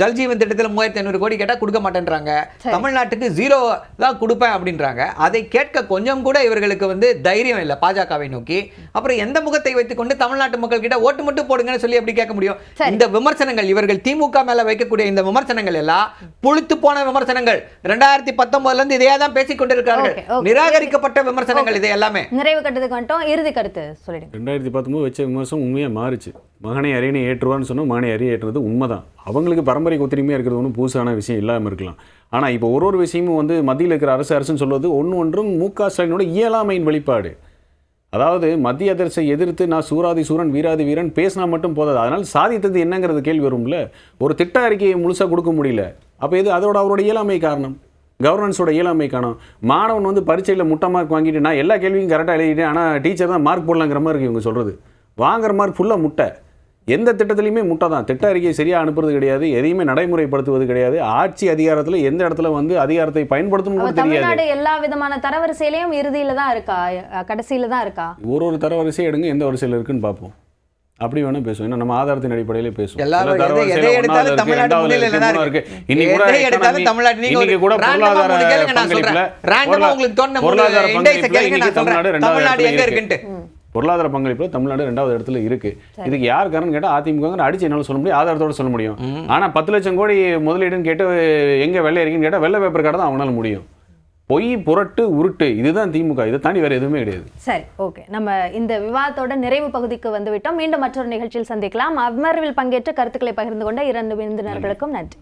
ஜல்ஜீவன் திட்டத்தில் 3500 கோடி கேட்டால் கொடுக்க மாட்டேன்றாங்க, தமிழ்நாட்டுக்கு 0 தான் கொடுப்பேன் அப்படின்றாங்க. அதை கேட்க கொஞ்சம் கூட இவர்களுக்கு வந்து தைரியம் இல்லை பாஜகவை நோக்கி. அப்புறம் எந்த முகத்தை வைத்துக் கொண்டு தமிழ்நாட்டு மக்கள் கிட்ட ஓட்டு மட்டும் போடுங்கன்னு சொல்லி எப்படி கேட்க முடியும்? இந்த விமர்சனங்கள், இவர்கள் திமுக மேல வைக்கக்கூடிய இந்த விமர்சனங்கள் எல்லாம் புழுத்து போன விமர்சனங்கள். 2019 இருந்து இதையே தான் பேசிக் கொண்டிருக்கிறார்கள். நிராகரிக்கப்பட்ட விமர்சனங்கள் இது எல்லாமே. நிறைவு கட்டத்துக்கு வந்துட்டோம். இறுதி கருத்து சொல்லிடுங்க. 2019 வச்ச விமர்சனம் உண்மையாக மாறுச்சு. மகனை அரியணை ஏற்றுவான்னு சொன்னால் மகனை அரிய ஏற்றுறது உண்மைதான். அவங்களுக்கு பரம்பரை ஒத்துரிமையாக இருக்கிறது ஒன்றும் புதுசான விஷயம் இல்லாமல் இருக்கலாம். ஆனால் இப்போ ஒரு விஷயமும் வந்து மத்தியில் இருக்கிற அரசுன்னு சொல்வது ஒன்றும் மு.க. ஸ்டாலினோட இயலாமையின் வெளிப்பாடு. அதாவது மத்திய அரசை எதிர்த்து நான் சூராதி சூரன் வீராதி வீரன் பேசினா மட்டும் போதாது, அதனால் சாதித்தது என்னங்கிறது கேள்வி வரும்ல. ஒரு திட்ட அறிக்கையை முழுசாக கொடுக்க முடியல. அப்போ இது அவரோட இயலாமை காரணம், கவர்னன்ஸோட இயலாமை காரணம். மாணவன் வந்து பரீட்சையில் முட்டை மார்க் வாங்கிட்டு நான் எல்லா கேள்வியும் கரெக்டாக எழுதிட்டேன், ஆனால் டீச்சர் தான் மார்க் போடலாங்கிற மாதிரி இருக்கு இவங்க சொல்கிறது. வாங்குற மார்க் ஃபுல்லாக முட்டை. எந்த திட்டத்திலையுமே முட்டை தான். திட்ட அறிக்கையை சரியாக அனுப்புறது கிடையாது, எதையுமே நடைமுறைப்படுத்துவது கிடையாது. ஆட்சி அதிகாரத்தில் எந்த இடத்துல வந்து அதிகாரத்தை பயன்படுத்தணும் தெரியாது. எல்லா விதமான தரவரிசையிலையும் இறுதியில தான் இருக்கா, கடைசியில தான் இருக்கா? ஒரு தரவரிசை எடுங்க, எந்த வரிசையில் இருக்குன்னு பார்ப்போம். அப்படி வேணும் பேசுவோம். ஏன்னா நம்ம ஆதாரத்தின் அடிப்படையிலே பேசுவோம். பொருளாதார பங்களிப்பில் தமிழ்நாடு 2வது இடத்துல இருக்கு. இதுக்கு யார் காரணம் கேட்டால் அதிமுக அடிச்சு என்னால் சொல்ல முடியும், ஆதாரத்தோட சொல்ல முடியும். ஆனால் 10 லட்சம் கோடி முதலீடுன்னு கேட்டு எங்கே வெள்ளை இருக்குன்னு கேட்டால் வெள்ளை பேப்பர் கார்டு தான் அவனால் முடியும். பொய், புரட்டு, உருட்டு, இதுதான் திமுக. இதை தாண்டி வேறு எதுவுமே கிடையாது. சரி, ஓகே. நம்ம இந்த விவாதத்தோட நிறைவு பகுதிக்கு வந்துவிட்டோம். மீண்டும் மற்றொரு நிகழ்ச்சியில் சந்திக்கலாம். அமர்வில் பங்கேற்று கருத்துக்களை பகிர்ந்து கொண்ட 2 விருந்தினர்களுக்கும் நன்றி.